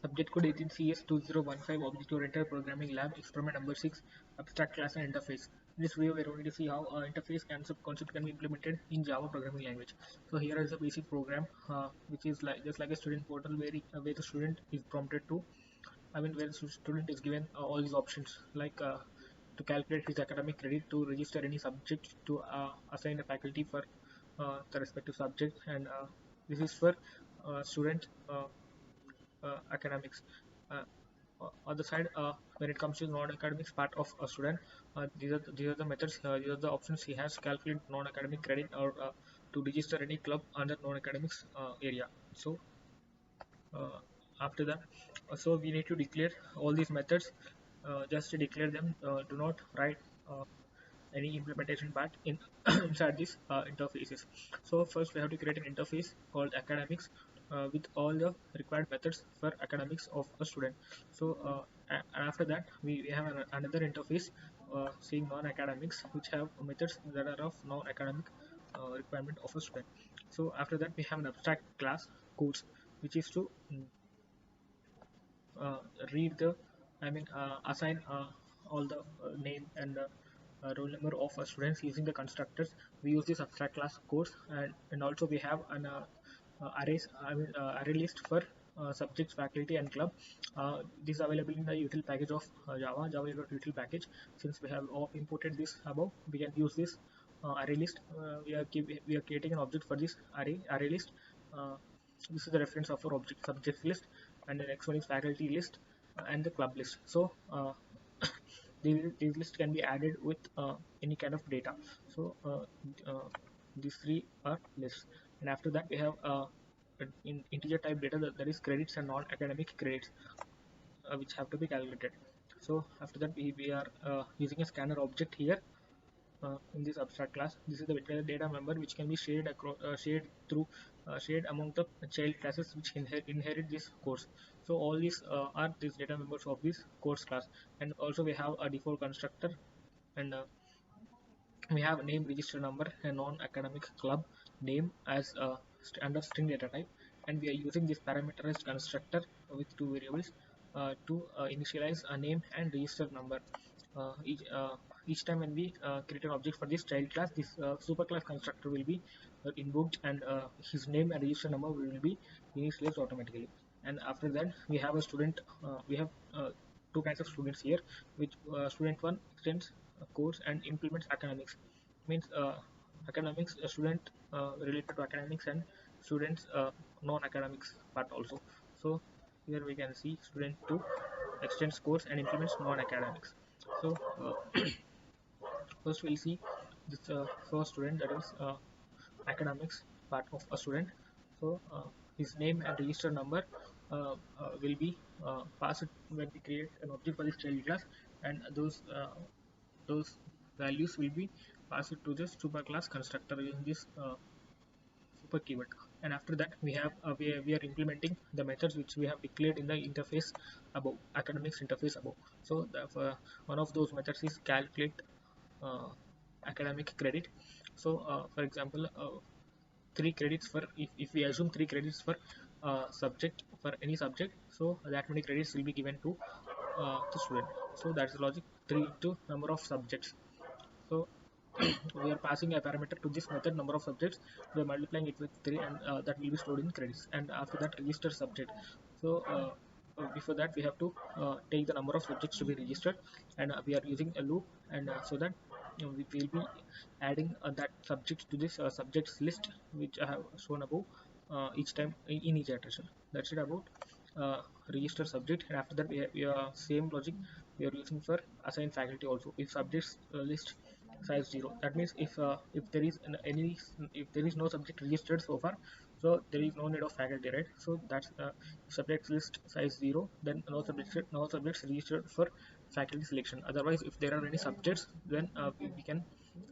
Subject code 18CS2015 Object Oriented Programming Lab Experiment number 6 Abstract Class and Interface. In this video, we are going to see how interface concept can be implemented in Java programming language. So here is a basic program which is like just like a student portal where the student is prompted to, where the student is given all these options like to calculate his academic credit, to register any subject, to assign a faculty for the respective subject, and this is for student academics. Uh, on the side, when it comes to non-academics part of a student, these are the methods, these are the options he has to calculate non-academic credit, or to register any club under non-academics area. So uh, after that, so we need to declare all these methods. Just to declare them, do not write any implementation part in inside these interfaces. So first we have to create an interface called academics with all the required methods for academics of a student. So after that we have another interface saying non-academics, which have methods that are of non-academic requirement of a student. So after that we have an abstract class codes, which is to uh, read the assign all the name and roll number of students using the constructors. We use this abstract class course, and also we have an array list for subjects, faculty, and club. This is available in the util package of Java util package. Since we have imported this above, we can use this array list. We are creating an object for this array list. uh, this is the reference of our object subject list, and the next one is faculty list and the club list. So these lists can be added with any kind of data. So uh, these three are lists, and after that we have in integer type data, that is credits and non-academic credits, which have to be calculated. So after that we are using a scanner object here in this abstract class. This is the data member which can be shared across, shared among the child classes which inherit this course. So all these are these data members of this course class, and also we have a default constructor, and we have name, register number, and non-academic club name as under string data type, and we are using this parameterized constructor with two variables to initialize a name and register number. Each time when we create an object for this child class, this superclass constructor will be invoked, and his name and register number will be initialized automatically. And after that we have a student, we have two kinds of students here, which student one extends course and implements academics. Means academics, a student related to academics, and students non-academics part also. So here we can see student 2 extends course and implements non-academics. So first we'll see this first student, that is academics part of a student. So his name and register number will be passed when we create an object for this child class, and those values will be passed to the superclass constructor using this super keyword. And after that we have we are implementing the methods which we have declared in the interface above, academics interface above. So one of those methods is calculate uh, academic credit. So for example, 3 credits for, if we assume 3 credits for subject, for any subject, so that many credits will be given to the student. So that's the logic, 3 into number of subjects. So we are passing a parameter to this method, number of subjects, we are multiplying it with 3, and that will be stored in credits. And after that, register subject. So before that we have to take the number of subjects to be registered, and we are using a loop, and so that we will be adding that subjects to this subjects list which I have shown above each time in each iteration. That's it about register subject. And after that we are same logic we are using for assign faculty also. If subjects list size 0, that means if there is any, if there is no subject registered so far, so there is no need of faculty, right? So that's subject list size 0, then no subjects registered for faculty selection. Otherwise, if there are any subjects, then we can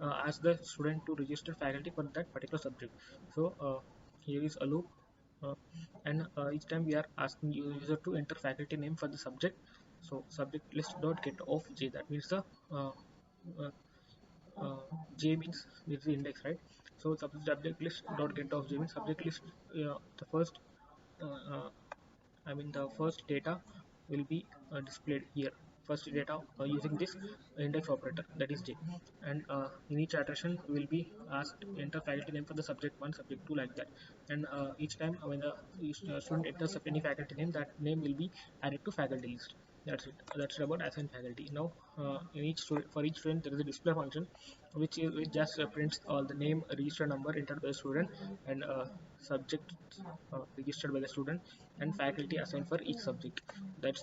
ask the student to register faculty for that particular subject. So here is a loop, uh, and each time we are asking user to enter faculty name for the subject. So subject list dot get of j, that means the uh, uh, uh, j means this is the index, right? So subject list dot get of j means subject list, the first uh, uh, I mean the first data will be displayed here. First data using this index operator, that is j, and in each iteration will be asked enter faculty name for the subject 1, subject 2, like that. And each time when the student enters any faculty name, that name will be added to faculty list. That's it. That's about assign faculty. Now in each student, for each student there is a display function which just prints the name, register number entered by the student, and subject registered by the student, and faculty assigned for each subject. That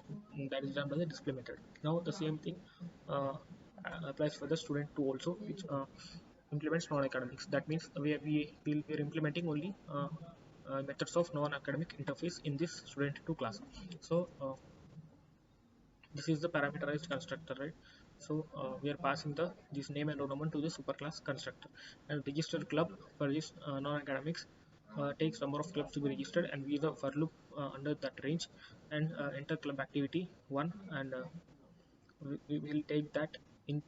is done by the display method. Now the same thing uh, applies for the student 2 also, which implements non-academics. That means we're implementing only methods of non-academic interface in this student 2 class. So this is the parameterized constructor, right? So we are passing the this name and roll number to the superclass constructor. And register club for this non-academics takes number of clubs to be registered, and we use a for loop under that range, and enter club activity 1, and we will take that in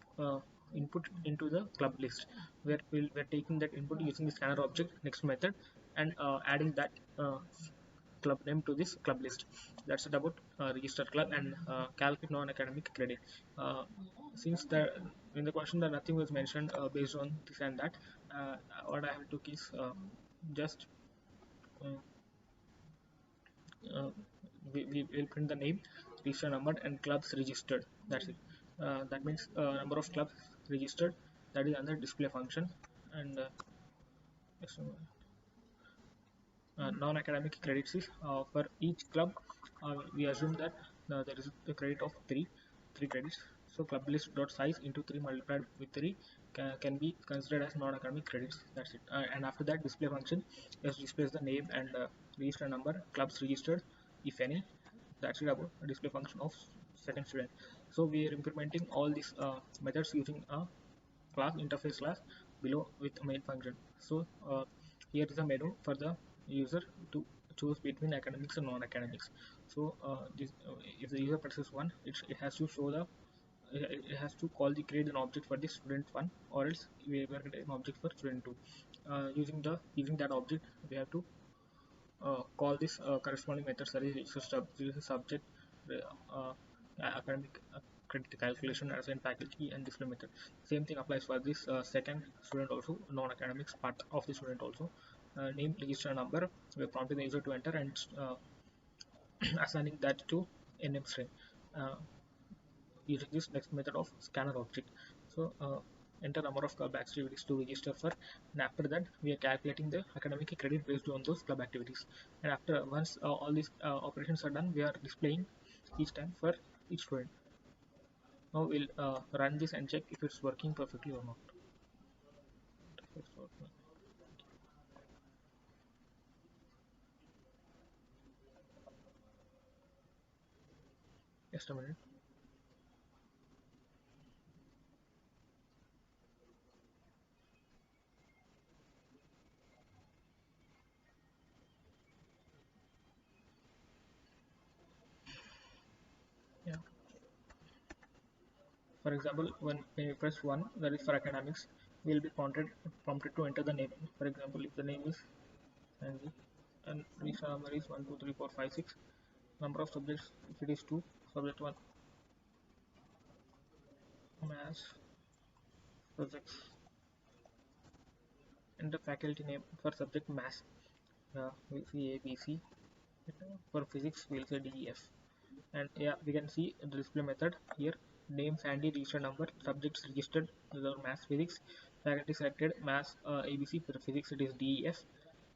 input into the club list, where we're taking that input using the scanner object next method, and adding that club name to this club list. That's it about register club and calculate non-academic credit. uh, since the in the question that nothing was mentioned based on this and that, what I have took is just uh, uh, we will print the name, register number, and clubs registered. That's it. That means number of clubs registered, that is under display function. And non-academic credits is for each club we assume that there is a credit of three credits. So club list dot size into 3 multiplied with 3 can be considered as non-academic credits. That's it. And after that, display function just displays the name and register number, clubs registered, if any. That's it about display function of second student. So we are implementing all these methods using a class interface class below with main function. So here is a menu for the user to choose between academics and non-academics. So if the user presses 1, it has to show the it has to call the create an object for the student 1, or else we will create an object for student 2. Using that object, we have to call this corresponding method, that is subject uh, academic credit calculation, assign faculty, and display method. Same thing applies for this second student also, non-academics part of the student also. Name, register number, we are prompting the user to enter, and assigning that to name string uh, using this next method of scanner object. So enter number of club activities to register for, and after that we are calculating the academic credit based on those club activities. And after once all these operations are done, we are displaying each time for each student. Now we'll run this and check if it's working perfectly or not. Just a minute. Yeah. For example, when you press 1, that is for academics, we will be prompted to enter the name. For example, if the name is Sandy, and register number is 1 2 3 4 5 6, number of subjects if it is 2, subject 1 mass, subjects, and the faculty name for subject mass, we see ABC. For physics we'll say DEF. And yeah, we can see the display method here: name Sandy, register number, subjects registered, the mass physics, faculty selected mass ABC. For physics it is DEF,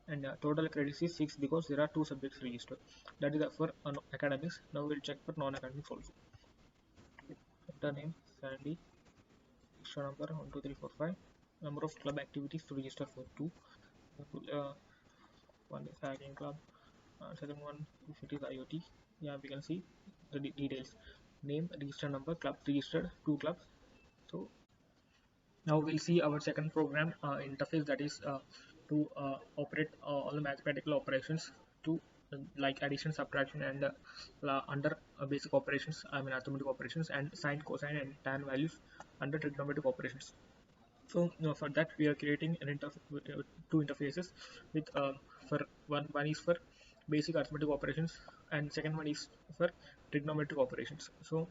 and total credits is 6 because there are 2 subjects registered. That is for academics. Now we'll check for non-academics also. Enter name Sandy, register number 1 2 3 4 5, number of club activities to register for 2. uh, One is hacking club, second one if it is IoT. Yeah, we can see the details: name, register number, clubs registered, 2 clubs. So now we'll see our second program interface, that is to operate all the mathematical operations to like addition, subtraction, and under basic operations, I mean arithmetic operations, and sine, cosine, and tan values under trigonometric operations. So for that we are creating an two interfaces with for one is for basic arithmetic operations, and second one is for trigonometric operations. So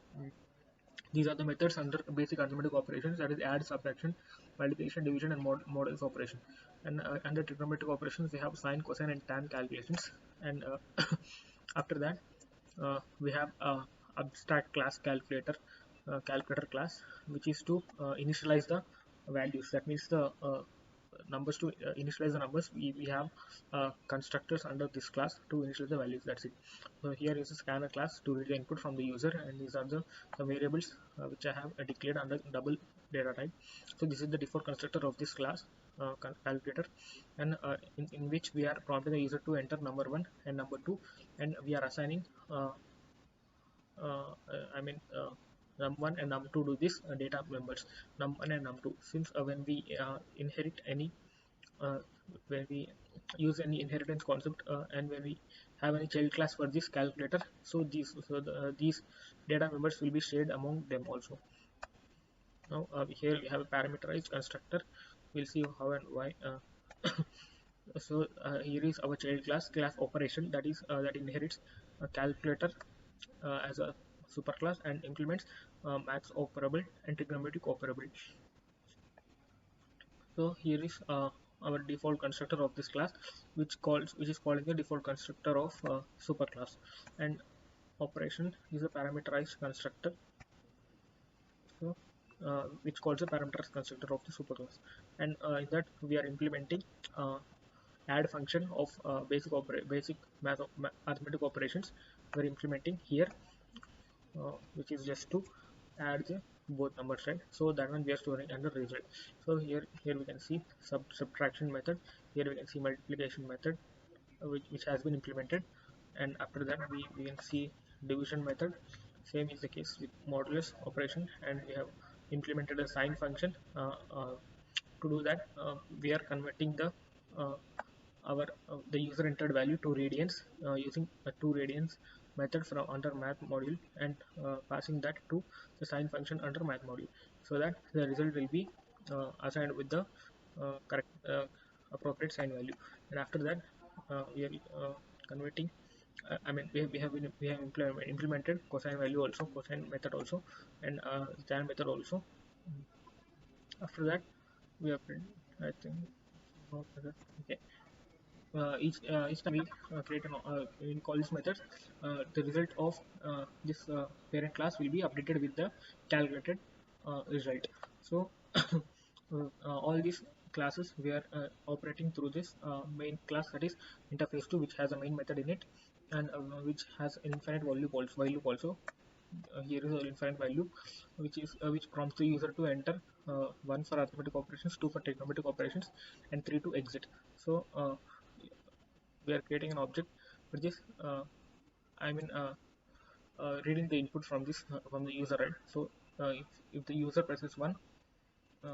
these are the methods under basic arithmetic operations, that is add, subtraction, multiplication, division, and modulus operation. And under trigonometric operations, we have sine, cosine, and tan calculations. And after that, we have abstract class calculator class, which is to initialize the values. That means the numbers, to initialize the numbers, we have constructors under this class to initialize the values. That's it. So here is a scanner class to read the input from the user, and these are the variables which I have declared under double data type. So this is the default constructor of this class, calculator, and in which we are prompting the user to enter number 1 and number 2, and we are assigning I mean num1 and num2 to this data members, num1 and num2. Since when we inherit any uh, when we use any inheritance concept, and when we have any child class for this calculator, so these data members will be shared among them also. Now here we have a parameterized constructor. We'll see how and why. So here is our child class operation, that is that inherits a calculator as a superclass and implements maths operable and trigonometric operable. So here is our default constructor of this class, which is calling the default constructor of superclass, and operation is a parameterized constructor. So which calls a parameterized constructor of the superclass, and in that we are implementing add function of basic arithmetic operations. We're implementing here, which is just to add the both numbers, right? So that one we are storing under result. So here we can see subtraction method. Here we can see multiplication method, which has been implemented, and after that we can see division method. Same is the case with modulus operation, and we have implemented a sine function. To do that, we are converting uh, the user entered value to radians using a 2 radians method from under math module, and passing that to the sine function under math module, so that the result will be assigned with the correct appropriate sine value. And after that, we are converting I mean we have implemented cosine value also, cosine method also, and tan method also. After that, we have I think okay. Each time we create we call this method, the result of this parent class will be updated with the calculated result. So all these classes we are operating through this main class, that is interface 2, which has a main method in it, and which has infinite value also. Here is an infinite value, which prompts the user to enter 1 for arithmetic operations, 2 for trigonometric operations, and 3 to exit. So we are creating an object for this I mean reading the input from this from the user, right? So if the user presses 1, uh,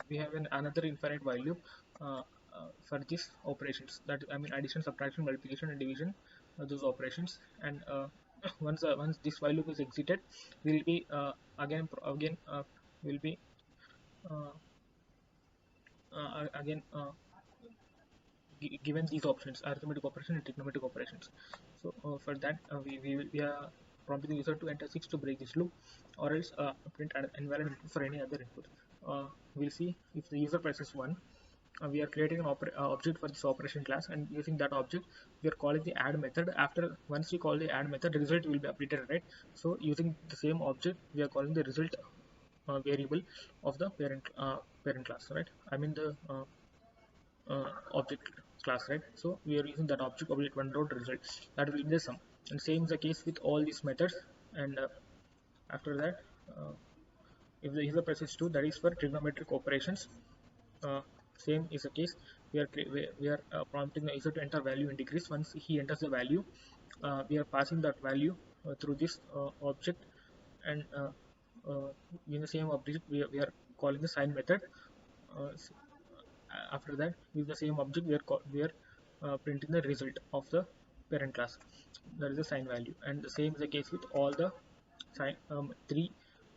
we have another infinite value uh, for these operations, that I mean addition, subtraction, multiplication, and division, those operations. And once this value is exited, we will be again will be uh, again given these options, arithmetic operation and trigonometric operations. So for that, we are prompting the user to enter 6 to break this loop, or else print an invalid input for any other input. We'll see if the user presses 1. We are creating an object for this operation class, and using that object we are calling the add method. After once we call the add method, the result will be updated, right? So using the same object, we are calling the result variable of the parent class, right? I mean the object class, right? So we are using that object one dot result, that will be the sum. And same is the case with all these methods. And after that, if the user presses 2, that is for trigonometric operations. uh, Same is the case. We are prompting the user to enter value in degrees. Once he enters the value, we are passing that value through this object, and in the same object we are calling the sine method. uh, After that, with the same object we are printing the result of the parent class, that is the sine value. And the same is the case with all the sine three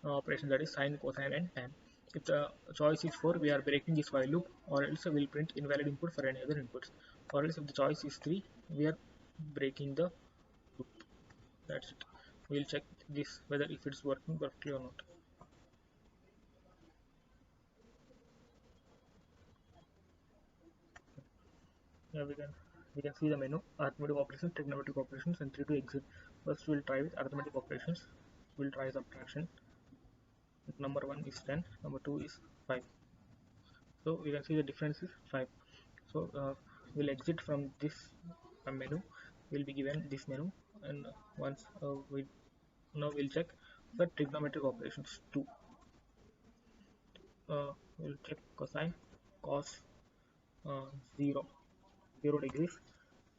operations, that is sine, cosine, and tan. If the choice is 4, we are breaking this while loop, or else we will print invalid input for any other inputs. Or else if the choice is 3, we are breaking the That's it. We'll check this whether if it's working perfectly or not. Yeah, we can see the menu: arithmetic operations, trigonometric operations, and 3 to exit. First, we'll try with arithmetic operations. We'll try subtraction. Number 1 is 10, number 2 is 5. So we can see the difference is 5. So we'll exit from this menu. We'll be given this menu, and once we now we'll check for trigonometric operations 2. We'll check cosine, cos, 0 0 degrees.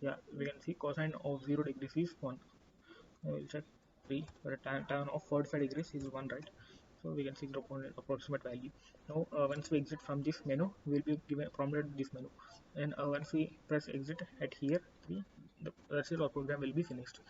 Yeah, we can see cosine of 0 degrees is 1. We'll check 3, but tan of 45 degrees is 1, right? So we can see 0 0.8 approximate value. Now once we exit from this menu, we'll be given prompted this menu, and once we press exit at here 3, that's it, our program will be finished.